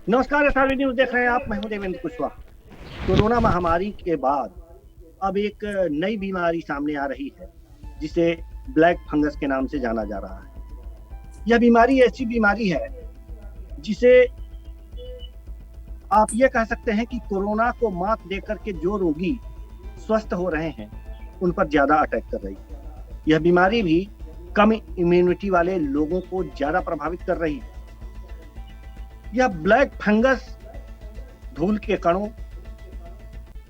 नमस्कार, SRB news देख रहे हैं आप। मैं हूं देवेंद्र कुशवाहा। कोरोना महामारी के बाद अब एक नई बीमारी सामने आ रही है जिसे ब्लैक फंगस के नाम से जाना जा रहा है। यह बीमारी ऐसी बीमारी है जिसे आप ये कह सकते हैं कि कोरोना को मात देकर के जो रोगी स्वस्थ हो रहे हैं उन पर ज्यादा अटैक कर रही है। यह बीमारी भी कम इम्यूनिटी वाले लोगों को ज्यादा प्रभावित कर रही है। यह ब्लैक फंगस धूल के कणों,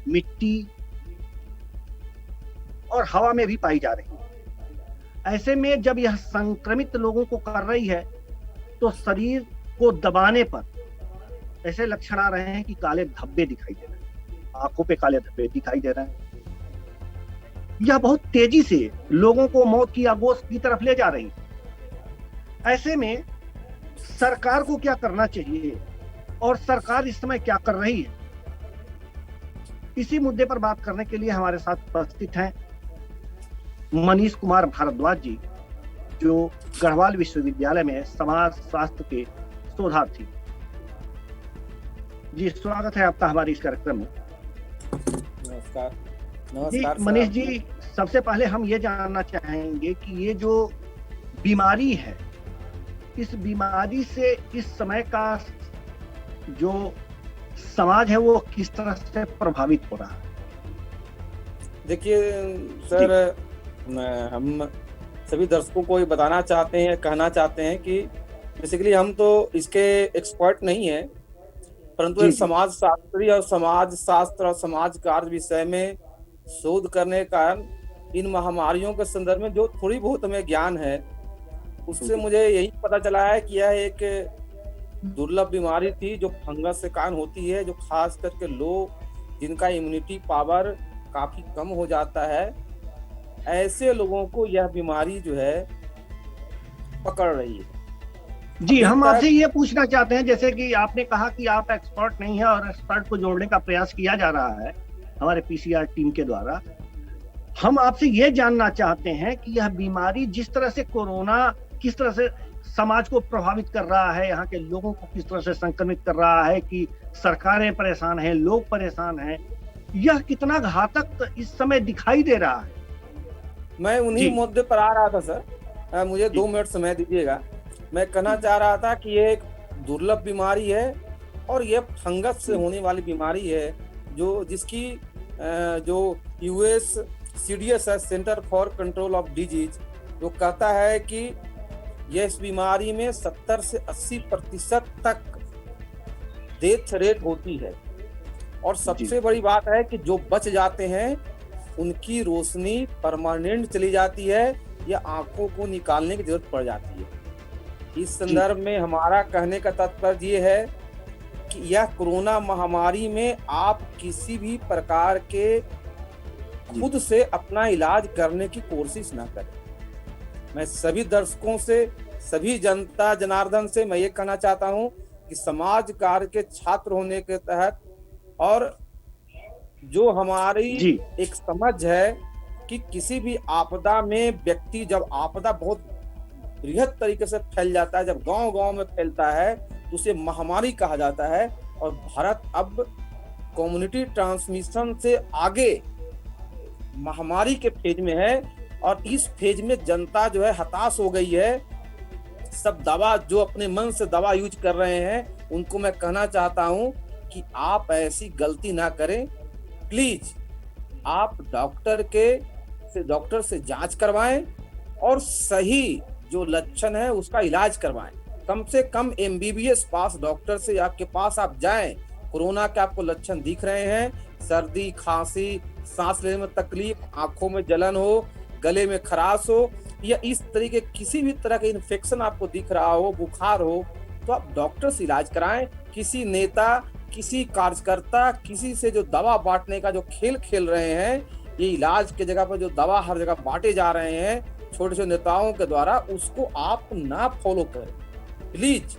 मिट्टी और हवा में भी पाई जा रही है। ऐसे में जब यह संक्रमित लोगों को कर रही है तो शरीर को दबाने पर ऐसे लक्षण आ रहे हैं कि काले धब्बे दिखाई दे रहे हैं, आंखों पे काले धब्बे दिखाई दे रहे हैं। यह बहुत तेजी से लोगों को मौत की आगोश की तरफ ले जा रही है। ऐसे में सरकार को क्या करना चाहिए और सरकार इस समय क्या कर रही है, इसी मुद्दे पर बात करने के लिए हमारे साथ उपस्थित हैं मनीष कुमार भारद्वाज जी, जो गढ़वाल विश्वविद्यालय में समाज शास्त्र के शोधार्थी। जी, स्वागत है आपका हमारे इस कार्यक्रम में। नमस्कार। जी मनीष जी, सबसे पहले हम ये जानना चाहेंगे कि ये जो बीमारी है, इस बीमारी से इस समय का जो समाज है वो किस तरह से प्रभावित हो रहा है? देखिए सर, हम सभी दर्शकों को ये बताना चाहते हैं, कहना चाहते हैं कि बेसिकली हम तो इसके एक्सपर्ट नहीं हैं, परंतु एक समाज शास्त्री और समाज शास्त्र और समाज कार्य विषय में शोध करने के कारण इन महामारियों के संदर्भ में जो थोड़ी बहुत हमें ज्ञान है, उससे मुझे यही पता चला है कि यह एक दुर्लभ बीमारी थी जो फंगस के कारण होती है, जो खास करके लोग जिनका इम्यूनिटी पावर काफी कम हो जाता है, ऐसे लोगों को यह बीमारी जो है पकड़ रही है। जी, हम आपसे ये पूछना चाहते हैं, जैसे कि आपने कहा कि आप एक्सपर्ट नहीं है और एक्सपर्ट को जोड़ने का प्रयास किया जा रहा है हमारे पीसीआर टीम के द्वारा। हम आपसे ये जानना चाहते हैं कि यह बीमारी जिस तरह से कोरोना किस तरह से समाज को प्रभावित कर रहा है, यहाँ के लोगों को किस तरह से संक्रमित कर रहा है कि सरकारें परेशान हैं, लोग परेशान हैं, यह कितना घातक इस समय दिखाई दे रहा है? मैं उन्हीं मुद्दे पर आ रहा था सर, मुझे 2 मिनट समय दीजिएगा। मैं कहना चाह रहा था कि ये एक दुर्लभ बीमारी है और ये फंगस से होने वाली बीमारी है, जो जिसकी जो यूएस सीडीएस है, centre for control of disease, जो कहता है कि ये इस बीमारी में 70 से 80% तक डेथ रेट होती है। और सबसे बड़ी बात है कि जो बच जाते हैं उनकी रोशनी परमानेंट चली जाती है या आंखों को निकालने की जरूरत पड़ जाती है। इस संदर्भ में हमारा कहने का तात्पर्य ये है कि यह कोरोना महामारी में आप किसी भी प्रकार के खुद से अपना इलाज करने की कोशिश ना करें। मैं सभी दर्शकों से, सभी जनता जनार्दन से मैं ये कहना चाहता हूं कि समाज कार्य के छात्र होने के तहत और जो हमारी एक समझ है कि किसी भी आपदा में व्यक्ति, जब आपदा बहुत बृहद तरीके से फैल जाता है, जब गांव-गांव में फैलता है तो उसे महामारी कहा जाता है। और भारत अब कम्युनिटी ट्रांसमिशन से आगे महामारी के फेज में है और इस फेज में जनता जो है हताश हो गई है। सब दवा, जो अपने मन से दवा यूज कर रहे हैं, उनको मैं कहना चाहता हूं कि आप ऐसी गलती ना करें। प्लीज आप डॉक्टर से जांच करवाएं और सही जो लक्षण है उसका इलाज करवाएं। कम से कम एमबीबीएस पास डॉक्टर से आपके पास आप जाएं। कोरोना के आपको लक्षण दिख रहे हैं, सर्दी, खांसी, सांस लेने में तकलीफ, आंखों में जलन हो, गले में खराश हो, या इस तरीके किसी भी तरह के इन्फेक्शन आपको दिख रहा हो, बुखार हो, तो आप डॉक्टर से इलाज कराएं। किसी नेता, किसी कार्यकर्ता, किसी से जो दवा बांटने का जो खेल खेल रहे हैं, ये इलाज की जगह पर जो दवा हर जगह बांटे जा रहे हैं छोटे छोटे नेताओं के द्वारा, उसको आप ना फॉलो करें। प्लीज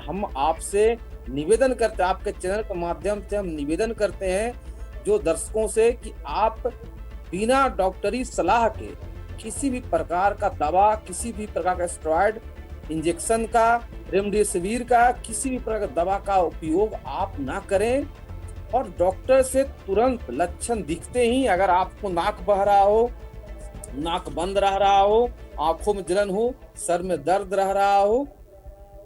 हम आपसे निवेदन करते हैं, आपके चैनल के माध्यम से हम निवेदन करते हैं जो दर्शकों से कि आप बिना डॉक्टरी सलाह के किसी भी प्रकार का दवा, किसी भी प्रकार का स्टेरॉइड इंजेक्शन का रेमडेसिविर का किसी भी प्रकार का दवा का उपयोग आप ना करें, और डॉक्टर से तुरंत लक्षण दिखते ही, अगर आपको नाक बह रहा हो, नाक बंद रहा हो, आंखों में जलन हो, सर में दर्द रहा हो,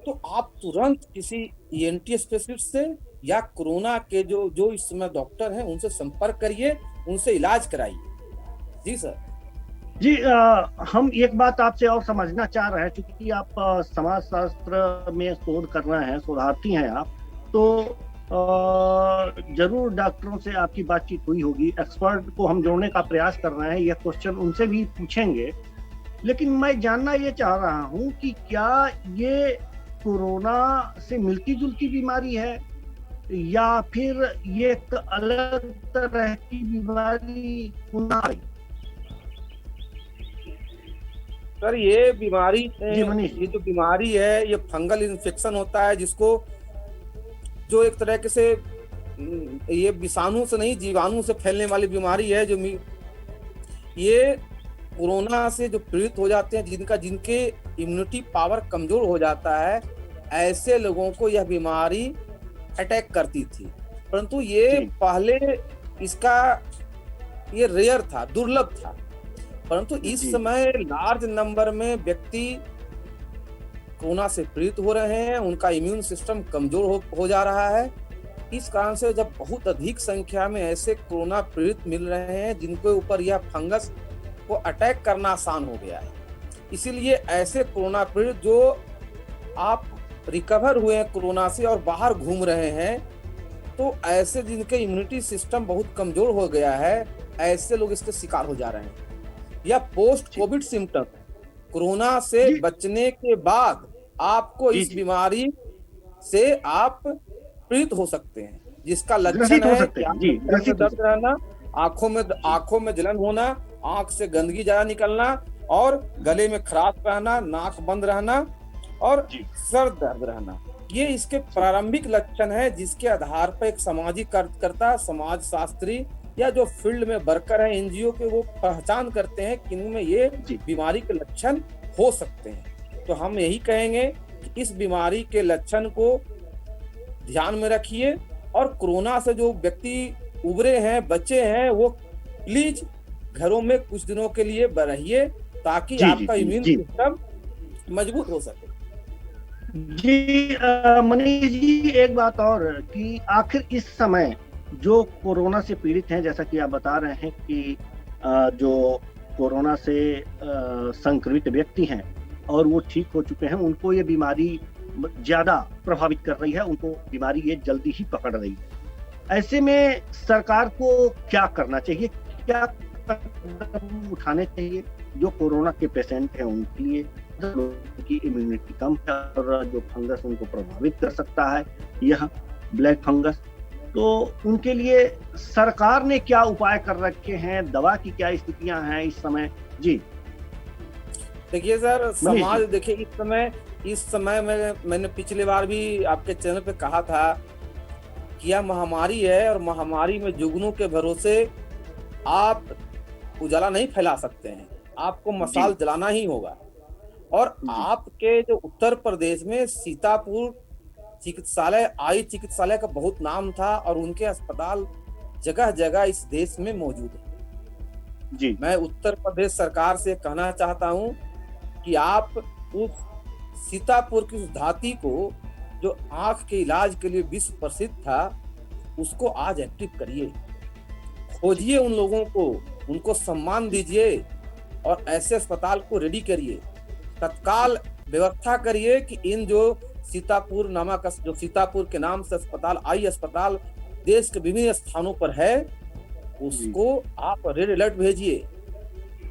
तो आप तुरंत किसी ईएनटी स्पेशलिस्ट से या कोरोना के जो जो इस समय डॉक्टर हैं उनसे संपर्क करिए, उनसे इलाज कराइए। जी सर। जी, हम एक बात आपसे और समझना चाह रहे हैं, क्योंकि आप समाज शास्त्र में शोध कर रहे हैं, शोधार्थी हैं आप, तो जरूर डॉक्टरों से आपकी बातचीत हुई होगी, एक्सपर्ट को हम जोड़ने का प्रयास कर रहे हैं, यह क्वेश्चन उनसे भी पूछेंगे। लेकिन मैं जानना ये चाह रहा हूँ कि क्या ये कोरोना से मिलती जुलती बीमारी है, या फिर ये एक अलग तरह की बीमारी पुनः आई? सर ये बीमारी, मनीष, ये जो बीमारी है ये फंगल इन्फेक्शन होता है, जिसको जो एक तरह से ये विषाणु से नहीं जीवाणु से फैलने वाली बीमारी है। जो ये कोरोना से जो पीड़ित हो जाते हैं, जिनके इम्यूनिटी पावर कमजोर हो जाता है, ऐसे लोगों को यह बीमारी अटैक करती थी। परंतु ये पहले इसका ये रेयर था, दुर्लभ था, परंतु इस समय लार्ज नंबर में व्यक्ति कोरोना से पीड़ित हो रहे हैं, उनका इम्यून सिस्टम कमजोर हो जा रहा है। इस कारण से जब बहुत अधिक संख्या में ऐसे कोरोना पीड़ित मिल रहे हैं जिनके ऊपर यह फंगस को अटैक करना आसान हो गया है, इसीलिए ऐसे कोरोना पीड़ित जो आप रिकवर हुए हैं कोरोना से और बाहर घूम रहे हैं, तो ऐसे जिनके इम्यूनिटी सिस्टम बहुत कमजोर हो गया है, ऐसे लोग इसके शिकार हो जा रहे हैं। या पोस्ट कोविड सिम्टम, कोरोना से बचने के बाद आपको इस बीमारी से आप पीड़ित हो सकते हैं, जिसका लक्षण है कि दर्द रहना, आंखों में जलन होना, आंख से गंदगी ज्यादा निकलना, और गले में खराश रहना, नाक बंद रहना और सर दर्द रहना। ये इसके प्रारंभिक लक्षण है, जिसके आधार पर एक सामाजिक कार्यकर्ता, समाज शास्त्री या जो फील्ड में वर्कर है एनजीओ के, वो पहचान करते हैं कि इनमें ये बीमारी के लक्षण हो सकते हैं। तो हम यही कहेंगे कि इस बीमारी के लक्षण को ध्यान में रखिए, और कोरोना से जो व्यक्ति उबरे हैं, बचे हैं, वो प्लीज घरों में कुछ दिनों के लिए रहिए, ताकि आपका इम्यून सिस्टम मजबूत हो सके। जी मनीष जी, एक बात और कि आखिर इस समय जो कोरोना से पीड़ित हैं, जैसा कि आप बता रहे हैं कि जो कोरोना से संक्रमित व्यक्ति हैं और वो ठीक हो चुके हैं, उनको ये बीमारी ज्यादा प्रभावित कर रही है, उनको बीमारी ये जल्दी ही पकड़ रही है। ऐसे में सरकार को क्या करना चाहिए, क्या कदम उठाने चाहिए जो कोरोना के पेशेंट हैं उनके लिए, की इम्यूनिटी कम है और जो फंगस उनको प्रभावित कर सकता है, यह ब्लैक फंगस, तो उनके लिए सरकार ने क्या उपाय कर रखे हैं, दवा की क्या स्थितियां हैं इस समय? जी देखिए सर, समाज देखिए इस समय मैंने पिछले बार भी आपके चैनल पे कहा था कि यह महामारी है, और महामारी में जुगनू के भरोसे आप उजाला नहीं फैला सकते हैं, आपको मशाल जलाना ही होगा। और आपके जो उत्तर प्रदेश में सीतापुर चिकित्सालय, आई चिकित्सालय का बहुत नाम था, और उनके अस्पताल जगह जगह इस देश में मौजूद है। जी, मैं उत्तर प्रदेश सरकार से कहना चाहता हूं कि आप उस सीतापुर की उस धाती को, जो आंख के इलाज के लिए विश्व प्रसिद्ध था, उसको आज एक्टिव करिए, खोजिए उन लोगों को, उनको सम्मान दीजिए, और ऐसे अस्पताल को रेडी करिए, तत्काल व्यवस्था करिए कि इन जो सीतापुर नामक, जो सीतापुर के नाम से अस्पताल, आई अस्पताल देश के विभिन्न स्थानों पर है, उसको आप रेड अलर्ट भेजिए,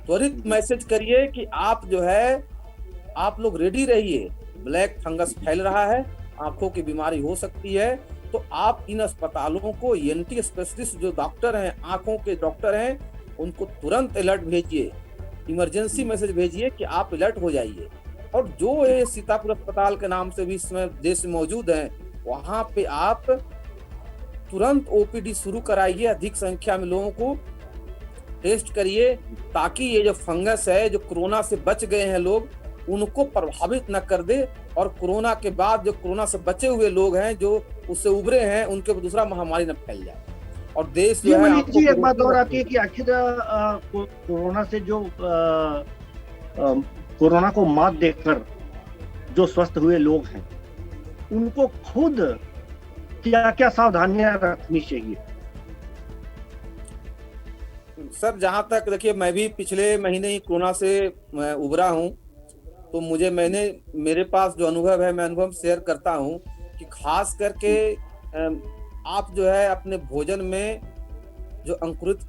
त्वरित मैसेज करिए कि आप जो है, आप लोग रेडी रहिए, ब्लैक फंगस फैल रहा है, आंखों की बीमारी हो सकती है। तो आप इन अस्पतालों को ईएनटी स्पेशलिस्ट जो डॉक्टर हैं, आंखों के डॉक्टर हैं, उनको तुरंत अलर्ट भेजिए, इमरजेंसी मैसेज भेजिए कि आप अलर्ट हो जाइए। और जो ये सीतापुर अस्पताल के नाम से भी इसमें देश में मौजूद हैं, वहां पे आप तुरंत ओपीडी शुरू कराइए, अधिक संख्या में लोगों को टेस्ट करिए, ताकि ये जो फंगस है, जो कोरोना से बच गए हैं लोग, उनको प्रभावित न कर दे, और कोरोना के बाद जो कोरोना से बचे हुए लोग हैं, जो उससे उभरे हैं, उनके दूसरा महामारी न फैल जाए, और देश जी जो है मनीष आंखों जी, की एक बात रोशनी और न आती है खो। कि आखिर कोरोना से जो कोरोना को मात देकर जो स्वस्थ हुए लोग हैं, उनको खुद क्या क्या सावधानियां रखनी चाहिए? सर जहां तक देखिए, मैं भी पिछले महीने ही कोरोना से उभरा हूं, तो मेरे पास जो अनुभव है, मैं अनुभव शेयर करता हूं कि खास करके आप जो है अपने भोजन में जो अंकुरित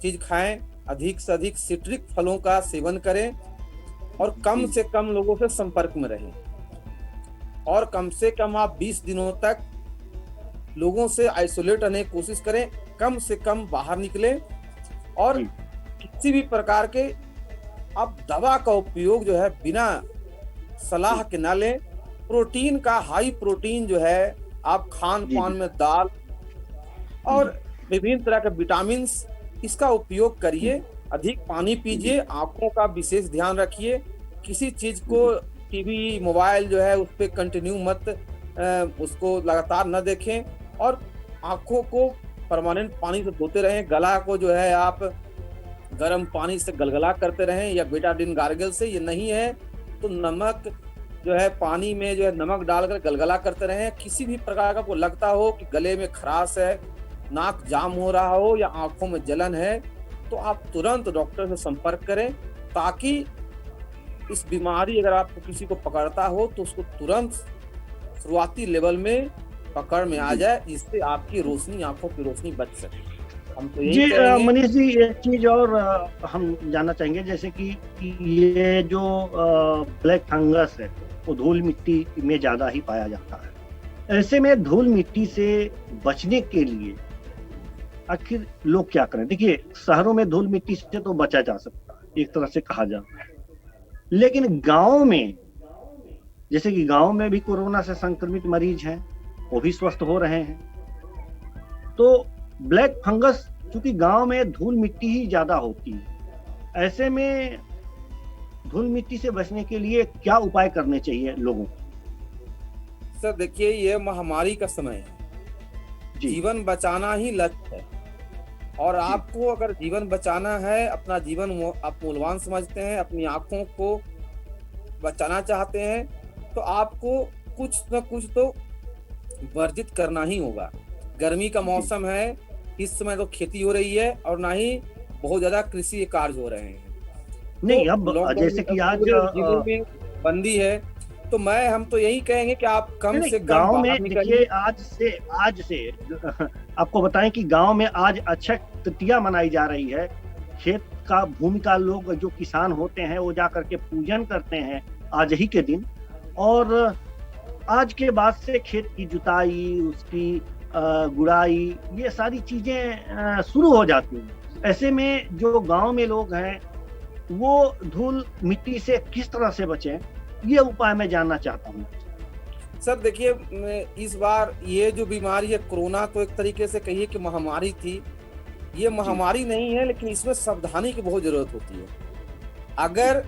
चीज खाएं, अधिक से अधिक सिट्रिक फलों का सेवन करें, और कम से कम लोगों से संपर्क में रहें, और कम से कम आप 20 दिनों तक लोगों से आइसोलेट रहने की कोशिश करें, कम से कम बाहर निकलें, और किसी भी प्रकार के आप दवा का उपयोग जो है बिना सलाह के ना लें। प्रोटीन का, हाई प्रोटीन जो है आप खान पान में दाल और विभिन्न तरह के विटामिन, इसका उपयोग करिए। अधिक पानी पीजिए, आंखों का विशेष ध्यान रखिए, किसी चीज को टीवी मोबाइल जो है उस पर कंटिन्यू मत उसको लगातार न देखें, और आंखों को परमानेंट पानी से धोते रहें। गला को जो है आप गर्म पानी से गलगला करते रहें, या बेटाडीन गार्गल से, ये नहीं है तो नमक जो है पानी में जो है नमक डालकर गलगला करते रहें। किसी भी प्रकार का आपको लगता हो कि गले में खराश है, नाक जाम हो रहा हो, या आंखों में जलन है, तो आप तुरंत डॉक्टर से संपर्क करें, ताकि इस बीमारी अगर आपको किसी को पकड़ता हो तो उसको तुरंत शुरुआती लेवल में पकड़ में आ जाए, जिससे आपकी रोशनी, आंखों की रोशनी बच सके। हम तो जी यही कहेंगे। मनीष जी, एक चीज और हम जानना चाहेंगे, जैसे कि ये जो ब्लैक फंगस है वो धूल मिट्टी में ज्यादा ही पाया जाता है। ऐसे में धूल मिट्टी से बचने के लिए आखिर लोग क्या करें? देखिए, शहरों में धूल मिट्टी से तो बचा जा सकता है, एक तरह से कहा जाता है, लेकिन गांव में, जैसे कि गांव में भी कोरोना से संक्रमित मरीज हैं, वो भी स्वस्थ हो रहे हैं, तो ब्लैक फंगस चूंकि गांव में धूल मिट्टी ही ज्यादा होती है, ऐसे में धूल मिट्टी से बचने के लिए क्या उपाय करने चाहिए लोगों को? सर देखिए, ये महामारी का समय है, जीवन बचाना ही लक्ष्य है, और आपको अगर जीवन बचाना है, अपना जीवन आप मूल्यवान समझते हैं, अपनी आंखों को बचाना चाहते हैं, तो आपको कुछ न कुछ तो वर्जित करना ही होगा। गर्मी का मौसम है, इस समय तो खेती हो रही है, और ना ही बहुत ज्यादा कृषि कार्य हो रहे हैं। नहीं, तो अब जैसे कि आज जिलों में बंदी है, तो हम तो यही कहेंगे कि आप कम से कम गांव बाहर में निकलिए। देखिए, आज से आपको बताएं कि गांव में आज अक्षय तृतीया मनाई जा रही है। खेत का, भूमि का लोग जो किसान होते हैं वो जा करके पूजन करते हैं आज ही के दिन, और आज के बाद से खेत की जुताई, उसकी गुड़ाई, ये सारी चीजें शुरू हो जाती हैं। ऐसे में जो गांव में लोग हैं वो धूल मिट्टी से किस तरह से बचें, ये उपाय मैं जानना चाहता हूँ। सर देखिए, इस बार ये जो बीमारी है कोरोना, तो एक तरीके से कहिए कि महामारी थी। ये महामारी नहीं है, लेकिन इसमें सावधानी की बहुत जरूरत होती है। अगर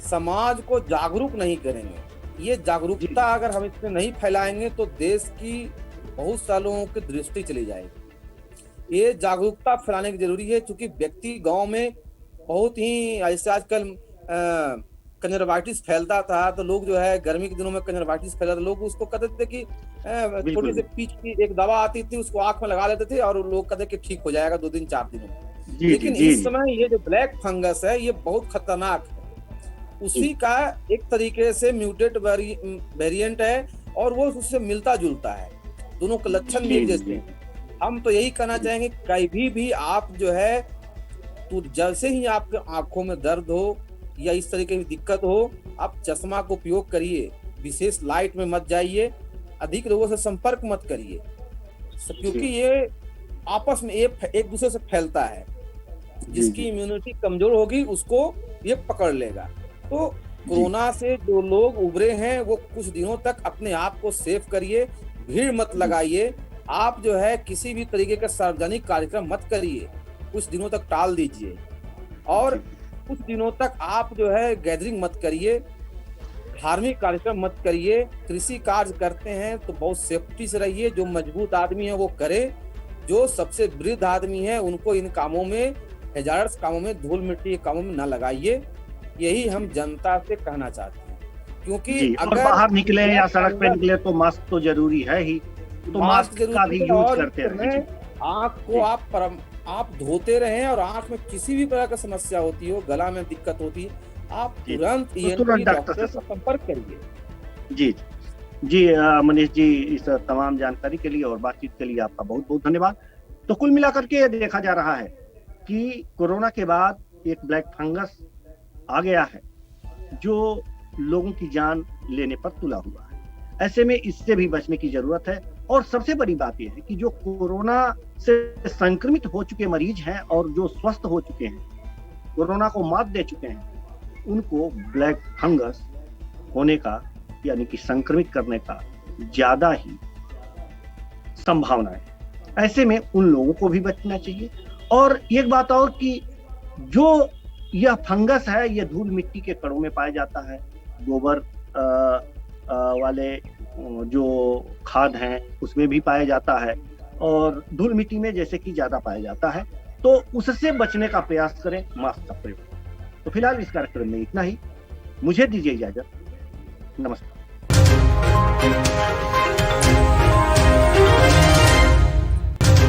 समाज को जागरूक नहीं करेंगे, ये जागरूकता अगर हम इसमें नहीं फैलाएंगे, तो देश की बहुत सालों की दृष्टि चली जाएगी। ये जागरूकता फैलाने की जरूरी है, क्योंकि व्यक्ति गांव में बहुत ही, ऐसे आजकल कंजरवाइटिस फैलता था, तो लोग जो है गर्मी के दिनों में कंजरवाइटिस फैला, तो लोग उसको कहते थे कि छोटे से पीच की एक दवा आती थी, उसको आंख में लगा लेते थे, और लोग कहते कि ठीक हो जाएगा 2 दिन 4 दिनों में। लेकिन इस समय ये जो ब्लैक फंगस है, ये बहुत खतरनाक है। उसी का एक तरीके से म्यूटेट वेरिएंट है, और वो उससे मिलता जुलता है, दोनों के लक्षण एक जैसे हैं। हम तो यही कहना चाहेंगे, कहीं भी आप जो है, तो जैसे ही आपके आंखों में दर्द हो या इस तरीके की दिक्कत हो, आप चश्मा को उपयोग करिए, विशेष लाइट में मत जाइए, अधिक लोगों से संपर्क मत करिए, क्योंकि ये आपस में एक दूसरे से फैलता है। जिसकी इम्यूनिटी कमजोर होगी उसको ये पकड़ लेगा। तो कोरोना से जो लोग उभरे हैं, वो कुछ दिनों तक अपने आप को सेफ करिए, भीड़ मत लगाइए, आप जो है किसी भी तरीके का सार्वजनिक कार्यक्रम मत करिए, कुछ दिनों तक टाल दीजिए, और कुछ दिनों तक आप जो है गैदरिंग मत करिए। धार्मिक कार्यक्रम मत करिए, कृषि कार्य करते हैं तो बहुत सेफ्टी से रहिए, जो मजबूत आदमी है वो करे, जो सबसे वृद्ध आदमी है उनको इन कामों में, हैजार्डस कामों में, धूल मिट्टी के कामों में ना लगाइए। यही हम जनता से कहना चाहते हैं, क्योंकि और अगर बाहर निकले या सड़क पे निकले तो मास्क तो जरूरी है ही, तो मास्क का भी यूज करते रहे। आँख को आप धोते रहें, और आँख में किसी भी प्रकार की समस्या होती हो, गला में दिक्कत होती है, आप तुरंत ईएनटी डॉक्टर से संपर्क करिए। जी जी मनीष जी, इस तमाम जानकारी के लिए और बातचीत के लिए आपका बहुत बहुत धन्यवाद। तो कुल मिलाकर के देखा जा रहा है कि कोरोना के बाद एक ब्लैक फंगस आ गया है जो लोगों की जान लेने पर तुला हुआ है। ऐसे में इससे भी बचने की जरूरत है। और सबसे बड़ी बात यह है कि जो कोरोना से संक्रमित हो चुके मरीज हैं और जो स्वस्थ हो चुके हैं, कोरोना को मात दे चुके हैं, उनको ब्लैक फंगस होने का यानी कि संक्रमित करने का ज्यादा ही संभावना है। ऐसे में उन लोगों को भी बचना चाहिए। और एक बात और कि जो यह फंगस है, यह धूल मिट्टी के कणों में पाया जाता है, गोबर वाले जो खाद हैं उसमें भी पाया जाता है, और धूल मिट्टी में जैसे कि ज्यादा पाया जाता है। तो उससे बचने का प्रयास करें, मास्क का प्रयोग। तो फिलहाल इस कार्यक्रम में इतना ही। मुझे दीजिए इजाजत। नमस्कार।